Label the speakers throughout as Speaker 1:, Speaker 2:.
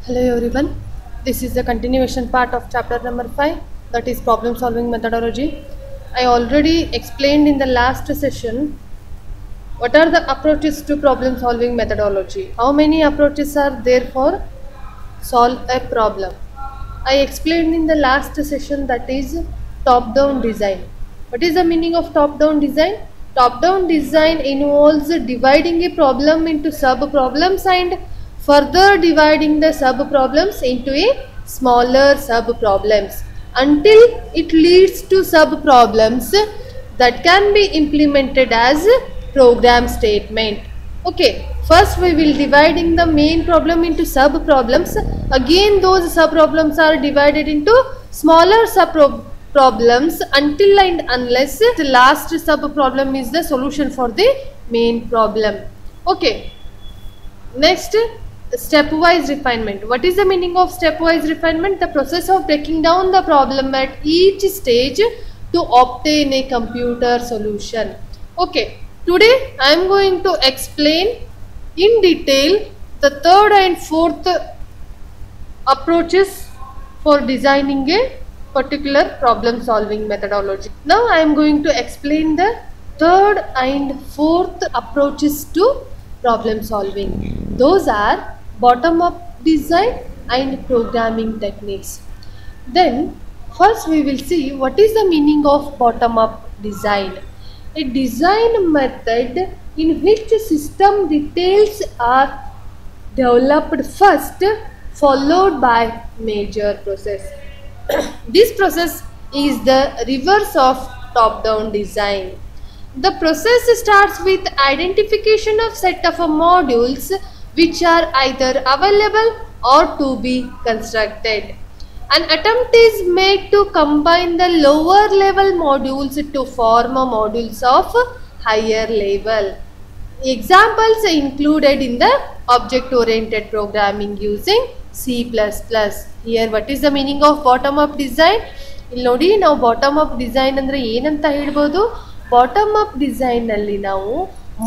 Speaker 1: Hello everyone, this is the continuation part of chapter number 5, that is problem solving methodology. I already explained in the last session what are the approaches to problem solving methodology. How many approaches are there for solve a problem? I explained in the last session that is top down design. What is the meaning of top down design? Top down design involves dividing a problem into sub problems and further dividing the sub problems into a smaller sub problems until it leads to sub problems that can be implemented as program statement. Okay, first we will dividing the main problem into sub problems. Again those sub problems are divided into smaller sub problems until and unless the last sub problem is the solution for the main problem. Okay, next, stepwise refinement. What is the meaning of stepwise refinement? The process of breaking down the problem at each stage to obtain a computer solution. Okay, today I am going to explain in detail the third and fourth approaches for designing a particular problem solving methodology. Now I am going to explain the third and fourth approaches to problem solving. Those are bottom up design and programming techniques. Then first we will see what is the meaning of bottom up design. A design method in which system details are developed first followed by major process. This process is the reverse of top down design. The process starts with identification of set of modules which are either available or to be constructed. An attempt is made to combine the lower level modules to form modules of higher level. Examples included in the object oriented programming using C++. Here what is the meaning of bottom up design? ಇಲ್ಲಿ ನೋಡಿ ನಾವು bottom up design ಅಂದರೆ ಏನಂತ ಹೇಳ್ಬೋದು. Bottom up ಡಿಸೈನಲ್ಲಿ ನಾವು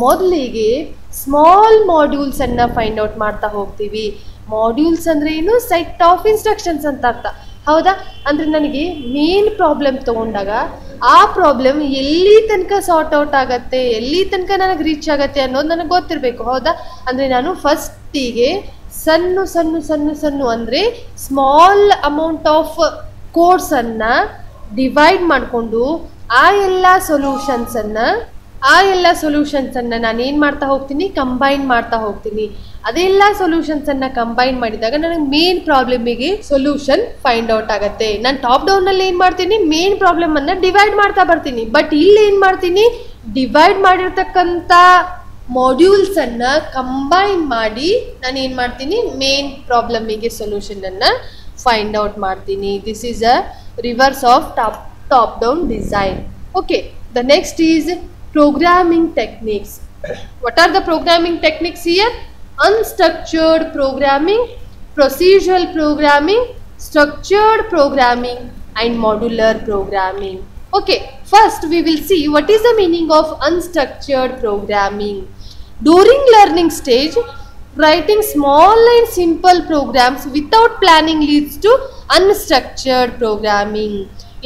Speaker 1: ಮೊದಲಿಗೆ small modules ಅನ್ನು find out ಮಾಡ್ತಾ ಹೋಗ್ತೀವಿ. ಮಾಡ್ಯೂಲ್ಸ್ ಅಂದರೆ ಏನು? ಸೆಟ್ ಆಫ್ ಇನ್ಸ್ಟ್ರಕ್ಷನ್ಸ್ ಅಂತ ಅರ್ಥ, ಹೌದಾ? ಅಂದರೆ ನನಗೆ ಮೇನ್ ಪ್ರಾಬ್ಲಮ್ ತೊಗೊಂಡಾಗ ಆ ಪ್ರಾಬ್ಲಮ್ ಎಲ್ಲಿ ತನಕ ಸಾರ್ಟ್ ಔಟ್ ಆಗುತ್ತೆ, ಎಲ್ಲಿ ತನಕ ನನಗೆ ರೀಚ್ ಆಗುತ್ತೆ ಅನ್ನೋದು ನನಗೆ ಗೊತ್ತಿರಬೇಕು, ಹೌದಾ? ಅಂದರೆ ನಾನು ಫಸ್ಟಿಗೆ ಸಣ್ಣ ಅಂದರೆ ಸ್ಮಾಲ್ ಅಮೌಂಟ್ ಆಫ್ ಕೋಡ್ಸನ್ನು ಡಿವೈಡ್ ಮಾಡಿಕೊಂಡು ಆ ಎಲ್ಲ ಸೊಲ್ಯೂಷನ್ಸನ್ನು ನಾನು ಏನು ಮಾಡ್ತಾ ಹೋಗ್ತೀನಿ, ಕಂಬೈನ್ ಮಾಡ್ತಾ ಹೋಗ್ತೀನಿ. ಅದೆಲ್ಲ ಸೊಲ್ಯೂಷನ್ಸನ್ನು ಕಂಬೈನ್ ಮಾಡಿದಾಗ ನನಗೆ ಮೇನ್ ಪ್ರಾಬ್ಲಮಿಗೆ ಸೊಲ್ಯೂಷನ್ ಫೈಂಡ್ ಔಟ್ ಆಗುತ್ತೆ. ನಾನು ಟಾಪ್ ಡೌನಲ್ಲಿ ಏನು ಮಾಡ್ತೀನಿ, ಮೇನ್ ಪ್ರಾಬ್ಲಮನ್ನು ಡಿವೈಡ್ ಮಾಡ್ತಾ ಬರ್ತೀನಿ. ಬಟ್ ಇಲ್ಲಿ ಏನು ಮಾಡ್ತೀನಿ, ಡಿವೈಡ್ ಮಾಡಿರ್ತಕ್ಕಂಥ ಮಾಡ್ಯೂಲ್ಸನ್ನು ಕಂಬೈನ್ ಮಾಡಿ ನಾನು ಏನು ಮಾಡ್ತೀನಿ, ಮೇನ್ ಪ್ರಾಬ್ಲಮಿಗೆ ಸೊಲ್ಯೂಷನನ್ನು ಫೈಂಡ್ ಔಟ್ ಮಾಡ್ತೀನಿ. This is a reverse of top down design. Okay, the next is programming techniques. What are the programming techniques here? Unstructured programming, procedural programming, structured programming and modular programming. Okay, first we will see what is the meaning of unstructured programming. During learning stage, writing small and simple programs without planning leads to unstructured programming.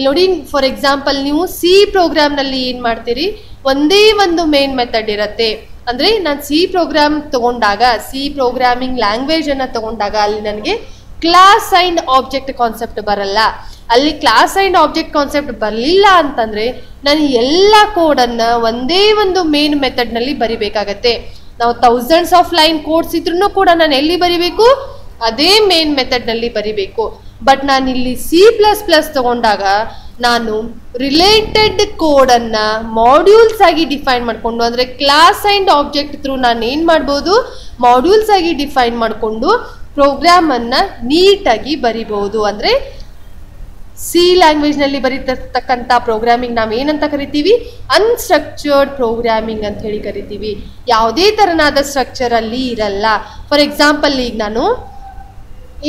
Speaker 1: ನೋಡಿ, for example ನೀವು C ಪ್ರೋಗ್ರಾಮ್ನಲ್ಲಿ ಏನು ಮಾಡ್ತೀರಿ, ಒಂದೇ ಒಂದು main method ಇರುತ್ತೆ. ಅಂದರೆ ನಾನು C program ತೊಗೊಂಡಾಗ, ಸಿ ಪ್ರೋಗ್ರಾಮಿಂಗ್ ಲ್ಯಾಂಗ್ವೇಜನ್ನು ತೊಗೊಂಡಾಗ ಅಲ್ಲಿ ನನಗೆ ಕ್ಲಾಸ್ ಆ್ಯಂಡ್ ಆಬ್ಜೆಕ್ಟ್ ಕಾನ್ಸೆಪ್ಟ್ ಬರಲ್ಲ. ಅಲ್ಲಿ ಕ್ಲಾಸ್ ಆ್ಯಂಡ್ ಆಬ್ಜೆಕ್ಟ್ ಕಾನ್ಸೆಪ್ಟ್ ಬರಲಿಲ್ಲ ಅಂತಂದರೆ ನಾನು ಎಲ್ಲ ಕೋಡನ್ನು ಒಂದೇ ಒಂದು ಮೇನ್ ಮೆಥಡ್ನಲ್ಲಿ ಬರಿಬೇಕಾಗತ್ತೆ. ನಾವು ಥೌಸಂಡ್ಸ್ ಆಫ್ ಲೈನ್ ಕೋಡ್ಸ್ ಇದ್ರೂ ಕೂಡ ನಾನು ಎಲ್ಲಿ ಬರಿಬೇಕು, ಅದೇ ಮೇನ್ ಮೆಥಡ್ನಲ್ಲಿ ಬರಿಬೇಕು. ಬಟ್ ನಾನಿಲ್ಲಿ C++ ತಗೊಂಡಾಗ ನಾನು ರಿಲೇಟೆಡ್ ಕೋಡನ್ನು ಮಾಡ್ಯೂಲ್ಸ್ ಆಗಿ ಡಿಫೈನ್ ಮಾಡಿಕೊಂಡು, ಅಂದರೆ ಕ್ಲಾಸ್ ಆ್ಯಂಡ್ ಆಬ್ಜೆಕ್ಟ್ ಥ್ರೂ ನಾನು ಏನು ಮಾಡ್ಬೋದು, ಮಾಡ್ಯೂಲ್ಸ್ ಆಗಿ ಡಿಫೈನ್ ಮಾಡಿಕೊಂಡು ಪ್ರೋಗ್ರಾಮನ್ನು ನೀಟಾಗಿ ಬರಿಬೋದು. ಅಂದರೆ ಸಿ ಲ್ಯಾಂಗ್ವೇಜ್ನಲ್ಲಿ ಬರೀತಕ್ಕಂಥ ಪ್ರೋಗ್ರಾಮಿಂಗ್ ನಾವು ಏನಂತ ಕರಿತೀವಿ, ಅನ್ಸ್ಟ್ರಕ್ಚರ್ಡ್ ಪ್ರೋಗ್ರಾಮಿಂಗ್ ಅಂತ ಹೇಳಿ ಕರಿತೀವಿ. ಯಾವುದೇ ಥರನಾದ ಸ್ಟ್ರಕ್ಚರಲ್ಲಿ ಇರಲ್ಲ. ಫಾರ್ ಎಕ್ಸಾಂಪಲ್, ಈಗ ನಾನು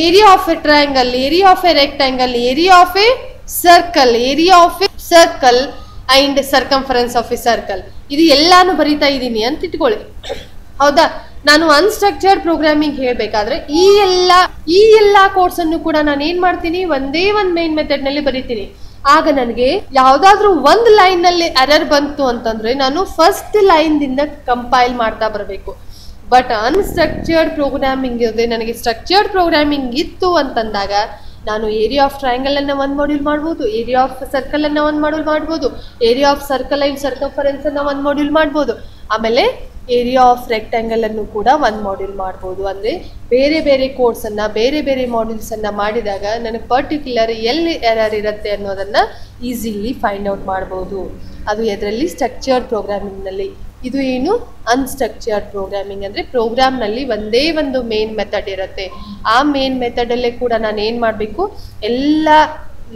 Speaker 1: area of a triangle, area of a rectangle, area of a circle, area of a circle and circumference of a circle, ಇದು ಎಲ್ಲಾನು ಬರಿತಾ ಇದ್ದೀನಿ ಅಂತ ಇಟ್ಕೊಳ್ಳಿ, ಹೌದಾ? ನಾನು ಅನ್ಸ್ಟ್ರಕ್ಚರ್ಡ್ ಪ್ರೋಗ್ರಾಮಿಂಗ್ ಹೇಳಬೇಕಾದ್ರೆ ಈ ಎಲ್ಲ ಕೋರ್ಸ್ ಅನ್ನು ಕೂಡ ನಾನು ಏನ್ ಮಾಡ್ತೀನಿ, ಒಂದೇ ಒಂದು ಮೇನ್ ಮೆಥಡ್ ನಲ್ಲಿ ಬರೀತೀನಿ. ಆಗ ನನಗೆ ಯಾವ್ದಾದ್ರು ಒಂದು ಲೈನ್ ನಲ್ಲಿ ಎರರ್ ಬಂತು ಅಂತಂದ್ರೆ ನಾನು ಫಸ್ಟ್ ಲೈನ್ ದಿಂದ ಕಂಪೈಲ್ ಮಾಡ್ತಾ ಬರಬೇಕು. ಬಟ್ ಅನ್ಸ್ಟ್ರಕ್ಚರ್ಡ್ ಪ್ರೋಗ್ರಾಮಿಂಗ್ ಇರದೆ ನನಗೆ ಸ್ಟ್ರಕ್ಚರ್ಡ್ ಪ್ರೋಗ್ರಾಮಿಂಗ್ ಇತ್ತು ಅಂತಂದಾಗ ನಾನು ಏರಿಯಾ ಆಫ್ ಟ್ರಯಾಂಗಲ್ ಅನ್ನ ಒಂದು ಮಾಡ್ಯೂಲ್ ಮಾಡ್ಬೋದು, ಏರಿಯಾ ಆಫ್ ಸರ್ಕಲ್ ಅನ್ನ ಒಂದು ಮಾಡ್ಯೂಲ್ ಮಾಡ್ಬೋದು, area of circle and circumference ಅನ್ನ ಒಂದು ಮಾಡ್ಯೂಲ್ ಮಾಡ್ಬೋದು, ಆಮೇಲೆ ಏರಿಯಾ ಆಫ್ ರೆಕ್ಟ್ಯಾಂಗಲ್ ಅನ್ನು ಕೂಡ ಒಂದು ಮಾಡ್ಯೂಲ್ ಮಾಡ್ಬೋದು. ಅಂದರೆ ಬೇರೆ ಬೇರೆ ಕೋರ್ಸ್ ಅನ್ನ ಬೇರೆ ಬೇರೆ ಮಾಡ್ಯೂಲ್ಸ್ ಅನ್ನ ಮಾಡಿದಾಗ ನನಗೆ ಪರ್ಟಿಕ್ಯುಲರ್ ಎಲ್ಲಿ ಎರರ್ ಇರುತ್ತೆ ಅನ್ನೋದನ್ನ ಈಸಿಲಿ ಫೈಂಡ್ ಔಟ್ ಮಾಡ್ಬೋದು. ಅದು ಇದರಲ್ಲಿ ಸ್ಟ್ರಕ್ಚರ್ಡ್ ಪ್ರೋಗ್ರಾಮಿಂಗ್ನಲ್ಲಿ. ಇದು ಏನು ಅನ್ಸ್ಟ್ರಕ್ಚರ್ಡ್ ಪ್ರೋಗ್ರಾಮಿಂಗ್ ಅಂದರೆ ಪ್ರೋಗ್ರಾಮ್ನಲ್ಲಿ ಒಂದೇ ಒಂದು ಮೇನ್ ಮೆಥಡ್ ಇರುತ್ತೆ. ಆ ಮೇನ್ ಮೆಥಡಲ್ಲೇ ಕೂಡ ನಾನು ಏನು ಮಾಡಬೇಕು, ಎಲ್ಲ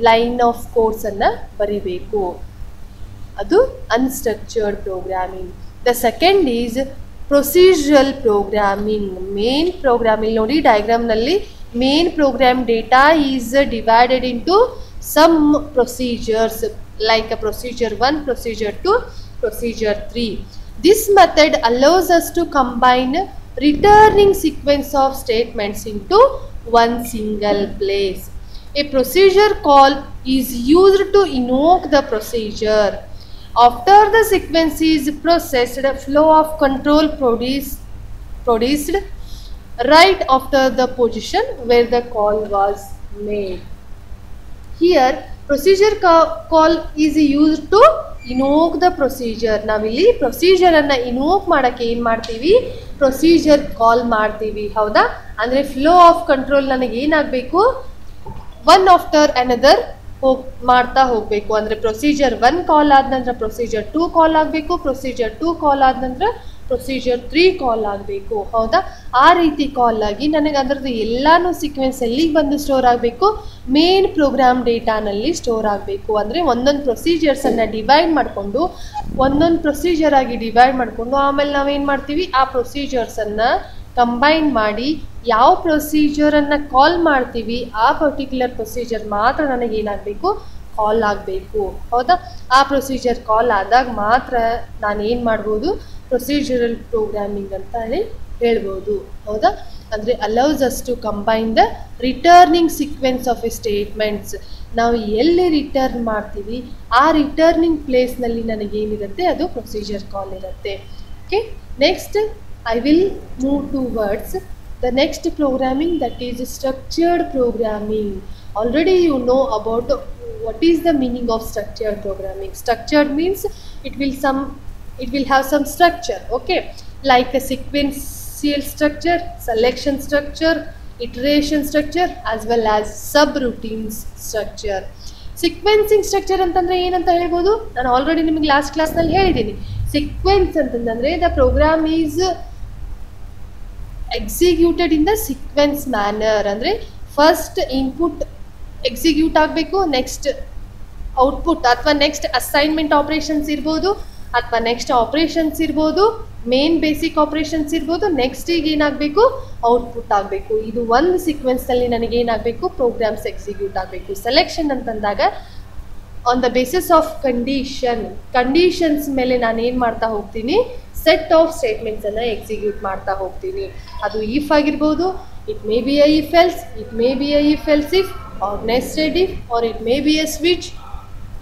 Speaker 1: ಲೈನ್ ಆಫ್ ಕೋಡ್ಸನ್ನು ಬರಿಬೇಕು. ಅದು unstructured programming. The second is procedural programming. Main programming ನೋಡಿ ಡಯಾಗ್ರಾಮ್ನಲ್ಲಿ main program data is divided into some procedures like procedure 1, procedure 2, procedure 3. This method allows us to combine returning sequence of statements into one single place. A procedure call is used to invoke the procedure. After the sequence is processed, a flow of control produced right after the position where the call was made. Here, procedure call is used to invoke the procedure. ನಾವಿಲ್ಲಿ procedure ಅನ್ನ invoke ಮಾಡಕ್ಕೆ ಏನ್ ಮಾಡ್ತೀವಿ, procedure ಕಾಲ್ ಮಾಡ್ತೀವಿ. ಹೌದಾ? ಅಂದ್ರೆ flow of control ನನಗೆ ಏನಾಗಬೇಕು, ಒನ್ ಆಫ್ಟರ್ ಅನದರ್ ಮಾಡ್ತಾ ಹೋಗ್ಬೇಕು. ಅಂದ್ರೆ ಪ್ರೊಸೀಜರ್ 1 ಕಾಲ್ ಆದ ನಂತರ ಪ್ರೊಸೀಜರ್ 2 ಕಾಲ್ ಆಗಬೇಕು, ಪ್ರೊಸೀಜರ್ 2 ಕಾಲ್ ಆದ ನಂತರ ಪ್ರೊಸೀಜರ್ 3 ಕಾಲ್ ಆಗಬೇಕು. ಹೌದಾ? ಆ ರೀತಿ ಕಾಲ್ ಆಗಿ ನನಗೆ ಅದರದ್ದು ಎಲ್ಲಾನು ಸೀಕ್ವೆನ್ಸ್ ಎಲ್ಲಿಗೆ ಬಂದು ಸ್ಟೋರ್ ಆಗಬೇಕು, ಮೇನ್ ಪ್ರೋಗ್ರಾಮ್ ಡೇಟಾನಲ್ಲಿ ಸ್ಟೋರ್ ಆಗಬೇಕು. ಅಂದರೆ ಒಂದೊಂದು ಪ್ರೊಸೀಜರ್ಸನ್ನು ಡಿವೈಡ್ ಮಾಡಿಕೊಂಡು ಒಂದೊಂದು ಪ್ರೊಸೀಜರ್ ಆಗಿ ಡಿವೈಡ್ ಮಾಡಿಕೊಂಡು ಆಮೇಲೆ ನಾವೇನು ಮಾಡ್ತೀವಿ, ಆ ಪ್ರೊಸೀಜರ್ಸನ್ನು ಕಂಬೈನ್ ಮಾಡಿ ಯಾವ ಪ್ರೊಸೀಜರನ್ನು ಕಾಲ್ ಮಾಡ್ತೀವಿ ಆ ಪರ್ಟಿಕ್ಯುಲರ್ ಪ್ರೊಸೀಜರ್ ಮಾತ್ರ ನನಗೇನಾಗಬೇಕು, ಕಾಲ್ ಆಗಬೇಕು. ಹೌದಾ? ಆ ಪ್ರೊಸೀಜರ್ ಕಾಲ್ ಆದಾಗ ಮಾತ್ರ ನಾನು ಏನು ಮಾಡ್ಬೋದು, ಪ್ರೊಸೀಜರಲ್ ಪ್ರೋಗ್ರಾಮಿಂಗ್ ಅಂತ ಹೇಳ್ಬೋದು. ಹೌದಾ? ಅಂದರೆ allows us to combine the returning sequence of a statements. ನಾವು ಎಲ್ಲಿ ರಿಟರ್ನ್ ಮಾಡ್ತೀವಿ ಆ ರಿಟರ್ನಿಂಗ್ ಪ್ಲೇಸ್ನಲ್ಲಿ ನನಗೇನಿರುತ್ತೆ ಅದು ಪ್ರೊಸೀಜರ್ ಕಾಲ್ ಇರುತ್ತೆ. Okay, next I will move towards the next programming, that is structured programming. Already you know about what is the meaning of structured programming. Structured means it will have some structure, okay, like a sequential structure, selection structure, iteration structure, as well as subroutines structure. Sequencing structure ಅಂತಂದ್ರೆ ಏನಂತ ಹೇಳ್ಬೋದು, ನಾನು already ನಿಮಗೆ last ಕ್ಲಾಸ್ನಲ್ಲಿ ಹೇಳಿದ್ದೀನಿ. Sequence ಅಂತಂದ್ರೆ the program is executed in the sequence manner. ಅಂದರೆ first input execute ಆಗಬೇಕು, ನೆಕ್ಸ್ಟ್ ಔಟ್ಪುಟ್ ಅಥವಾ ನೆಕ್ಸ್ಟ್ ಅಸೈನ್ಮೆಂಟ್ ಆಪರೇಷನ್ಸ್ ಇರ್ಬೋದು, ಅಥವಾ ನೆಕ್ಸ್ಟ್ ಆಪರೇಷನ್ಸ್ ಇರ್ಬೋದು, ಮೇನ್ ಬೇಸಿಕ್ ಆಪರೇಷನ್ಸ್ ಇರ್ಬೋದು, ನೆಕ್ಸ್ಟ್ ಈಗ ಏನಾಗಬೇಕು, ಔಟ್ಪುಟ್ ಆಗಬೇಕು. ಇದು ಒಂದು ಸೀಕ್ವೆನ್ಸ್ನಲ್ಲಿ ನನಗೇನಾಗಬೇಕು, ಪ್ರೋಗ್ರಾಮ್ಸ್ ಎಕ್ಸಿಕ್ಯೂಟ್ ಆಗಬೇಕು. ಸೆಲೆಕ್ಷನ್ ಅಂತಂದಾಗ on the basis of conditions ಮೇಲೆ ನಾನು ಏನು ಮಾಡ್ತಾ ಹೋಗ್ತೀನಿ, ಸೆಟ್ ಆಫ್ ಸ್ಟೇಟ್ಮೆಂಟ್ಸನ್ನು ಎಕ್ಸಿಕ್ಯೂಟ್ ಮಾಡ್ತಾ ಹೋಗ್ತೀನಿ. ಅದು ಇಫ್ ಆಗಿರ್ಬೋದು, it may be a if else, it may be a if else if, or nested if, or it may be a switch.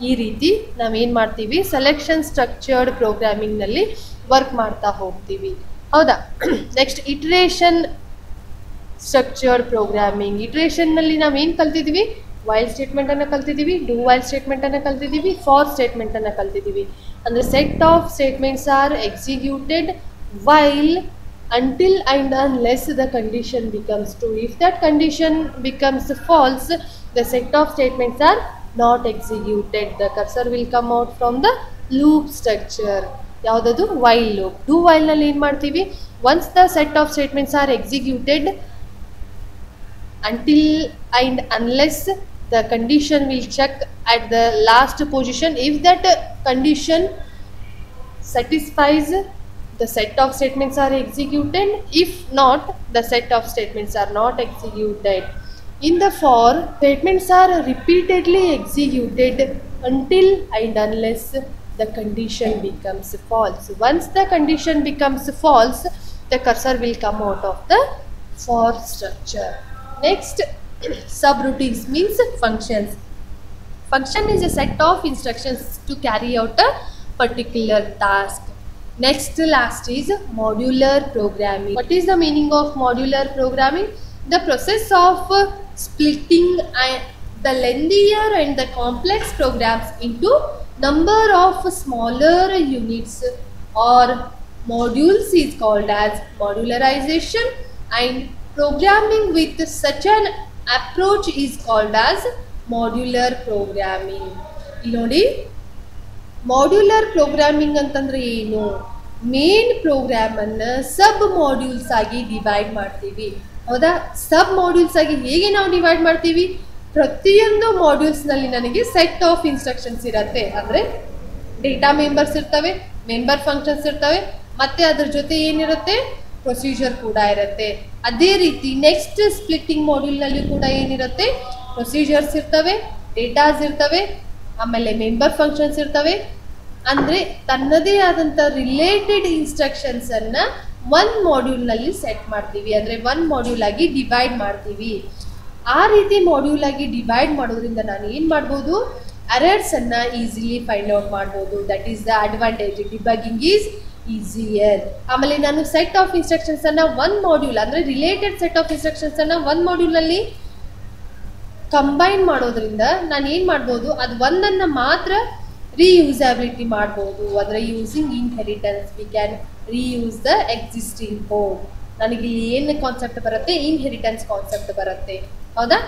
Speaker 1: ಈ ರೀತಿ ನಾವೇನು ಮಾಡ್ತೀವಿ, ಸೆಲೆಕ್ಷನ್ ಸ್ಟ್ರಕ್ಚರ್ಡ್ ಪ್ರೋಗ್ರಾಮಿಂಗ್ನಲ್ಲಿ ವರ್ಕ್ ಮಾಡ್ತಾ ಹೋಗ್ತೀವಿ. ಹೌದಾ? Next iteration structured programming. ಇಟ್ರೇಷನ್ನಲ್ಲಿ ನಾವೇನು ಕಲ್ತಿದ್ದೀವಿ, ವೈಲ್ ಸ್ಟೇಟ್ಮೆಂಟನ್ನು ಕಲ್ತಿದ್ದೀವಿ, ಡೂ ವೈಲ್ ಸ್ಟೇಟ್ಮೆಂಟನ್ನು ಕಲ್ತಿದ್ದೀವಿ, ಫಾರ್ ಸ್ಟೇಟ್ಮೆಂಟನ್ನು ಕಲ್ತಿದ್ದೀವಿ. ಅಂದರೆ set of statements are executed while until and unless the condition becomes true. If that condition becomes false, the set of statements are not executed. The cursor will come out from the loop structure. ಯಾವುದದು, while loop. Do ವೈಲ್ನಲ್ಲಿ ಏನು ಮಾಡ್ತೀವಿ, once the set of statements are executed until and unless the condition will check at the last position. If that condition satisfies, the set of statements are executed. If not, the set of statements are not executed. In the for, statements are repeatedly executed until and unless the condition becomes false. Once the condition becomes false, the cursor will come out of the for structure. Next, subroutines means functions. Function is a set of instructions to carry out a particular task. Next, last is modular programming. What is the meaning of modular programming? The process of splitting the lengthier and the complex programs into number of smaller units or modules is called as modularization, and programming with such an approach is called as modular programming. ಇಲ್ಲಿ ನೋಡಿ, modular programming ಅಂತಂದ್ರೆ ಏನು? Main program ಅನ್ನ ಸಬ್ modules ಆಗಿ divide ಮಾಡ್ತೀವಿ. ಹೌದಾ? ಸಬ್ modules ಆಗಿ ಹೇಗೆ ನಾವು ಡಿವೈಡ್ ಮಾಡ್ತೀವಿ? ಪ್ರತಿಯೊಂದು ಮಾಡ್ಯೂಲ್ಸ್ ನಲ್ಲಿ ನನಗೆ ಸೆಟ್ ಆಫ್ ಇನ್ಸ್ಟ್ರಕ್ಷನ್ಸ್ ಇರುತ್ತೆ. ಅಂದ್ರೆ ಡೇಟಾ ಮೆಂಬರ್ಸ್ ಇರ್ತವೆ, ಮೆಂಬರ್ ಫಂಕ್ಷನ್ಸ್ ಇರ್ತವೆ, ಮತ್ತೆ ಅದ್ರ ಜೊತೆ ಏನಿರುತ್ತೆ? ಪ್ರೊಸೀಜರ್ ಕೂಡ ಇರುತ್ತೆ. ಅದೇ ರೀತಿ ನೆಕ್ಸ್ಟ್ ಸ್ಪ್ಲಿಟ್ಟಿಂಗ್ ಮಾಡ್ಯೂಲ್ ನಲ್ಲಿ ಕೂಡ ಏನಿರುತ್ತೆ? ಪ್ರೊಸೀಜರ್ಸ್ ಇರ್ತವೆ, ಡೇಟಾಸ್ ಇರ್ತವೆ, ಆಮೇಲೆ ಮೆಂಬರ್ ಫಂಕ್ಷನ್ಸ್ ಇರ್ತವೆ. ಅಂದ್ರೆ ತನ್ನದೇ ಆದಂತ ರಿಲೇಟೆಡ್ ಇನ್ಸ್ಟ್ರಕ್ಷನ್ಸ್ ಅನ್ನ ಒನ್ ಮಾಡ್ಯೂಲ್ ನಲ್ಲಿ ಸೆಟ್ ಮಾಡ್ತೀವಿ. ಅಂದ್ರೆ ಒನ್ ಮಾಡ್ಯೂಲ್ ಆಗಿ ಡಿವೈಡ್ ಮಾಡ್ತೀವಿ. ಆ ರೀತಿ ಮಾಡ್ಯೂಲ್ ಆಗಿ ಡಿವೈಡ್ ಮಾಡೋದ್ರಿಂದ ನಾನು ಏನ್ ಮಾಡ್ಬೋದು? ಎರರ್ಸ್ ಅನ್ನ ಈಸಿಲಿ ಫೈಂಡ್ ಔಟ್ ಮಾಡ್ಬೋದು. That is the advantage. Debugging is easier. ಆಮೇಲೆ ನಾನು ಸೆಟ್ ಆಫ್ ಇನ್ಸ್ಟ್ರಕ್ಷನ್ಸ್ ಅನ್ನ ಒನ್ ಮಾಡ್ಯೂಲ್ ಅಂದ್ರೆ ರಿಲೇಟೆಡ್ ಸೆಟ್ ಆಫ್ ಇನ್ಸ್ಟ್ರಕ್ಷನ್ಸ್ ಅನ್ನ ಒನ್ ಮಾಡ್ಯೂಲ್ ನಲ್ಲಿ ಕಂಬೈನ್ ಮಾಡೋದ್ರಿಂದ ನಾನು ಏನು ಮಾಡ್ಬೋದು? ಅದು ಒಂದನ್ನು ಮಾತ್ರ ರೀಯೂಸಬಿಲಿಟಿ ಮಾಡ್ಬೋದು. ಅಂದರೆ using inheritance we can reuse the existing code. ನನಗೆ ಇಲ್ಲಿ ಏನು ಕಾನ್ಸೆಪ್ಟ್ ಬರುತ್ತೆ? ಇನ್ಹೆರಿಟೆನ್ಸ್ ಕಾನ್ಸೆಪ್ಟ್ ಬರುತ್ತೆ. ಹೌದಾ?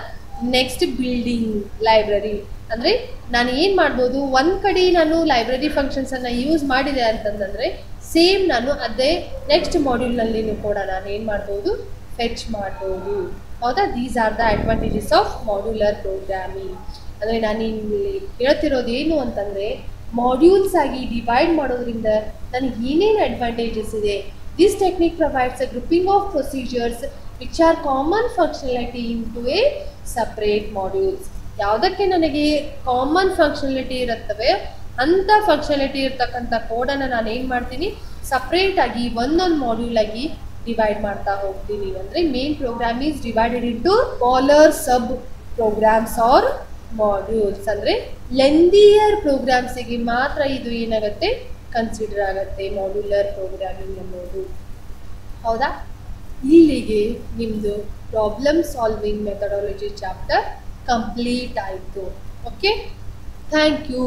Speaker 1: Next, building library. ಅಂದರೆ ನಾನು ಏನು ಮಾಡ್ಬೋದು? ಒಂದು ಕಡೆ ನಾನು ಲೈಬ್ರರಿ ಫಂಕ್ಷನ್ಸನ್ನು ಯೂಸ್ ಮಾಡಿದೆ ಅಂತಂದರೆ ಸೇಮ್ ನಾನು ಅದೇ ನೆಕ್ಸ್ಟ್ ಮಾಡ್ಯೂಲ್ನಲ್ಲಿನೂ ಕೂಡ ನಾನು ಏನು ಮಾಡ್ಬೋದು? ಫೆಚ್ ಮಾಡ್ಬೋದು. ಹೌದಾ? These are the advantages of modular programming. ಅಂದರೆ ನಾನು ಇಲ್ಲಿ ಹೇಳ್ತಿರೋದು ಏನು ಅಂತಂದರೆ, ಮಾಡ್ಯೂಲ್ಸ್ ಆಗಿ ಡಿವೈಡ್ ಮಾಡೋದ್ರಿಂದ ನನಗೆ ಏನೇನು ಅಡ್ವಾಂಟೇಜಸ್ ಇದೆ? This technique provides a grouping of procedures which are common functionality in to a separate modules. ಯಾವುದಕ್ಕೆ ನನಗೆ ಕಾಮನ್ ಫಂಕ್ಷನಾಲಿಟಿ ಇರುತ್ತವೆ ಅಂಥ ಫಂಕ್ಷನಾಲಿಟಿ ಇರ್ತಕ್ಕಂಥ ಕೋಡನ್ನು ನಾನು ಏನು ಮಾಡ್ತೀನಿ? ಸಪ್ರೇಟ್ ಆಗಿ ಒಂದೊಂದು ಮಾಡ್ಯೂಲ್ ಆಗಿ ಡಿವೈಡ್ ಮಾಡ್ತಾ ಹೋಗ್ತೀನಿ. ಅಂದರೆ main program is divided into smaller sub programs or modules. ಅಂದರೆ ಲೆಂದಿಯರ್ ಪ್ರೋಗ್ರಾಮ್ಸಿಗೆ ಮಾತ್ರ ಇದು ಏನಾಗುತ್ತೆ? ಕನ್ಸಿಡರ್ ಆಗುತ್ತೆ ಮಾಡ್ಯುಲರ್ ಪ್ರೋಗ್ರಾಮಿಂಗ್ ಅನ್ನೋದು. ಹೌದಾ? ಇಲ್ಲಿಗೆ ನಿಮ್ಮದು problem solving methodology chapter complete ಆಯಿತು. Okay, thank you.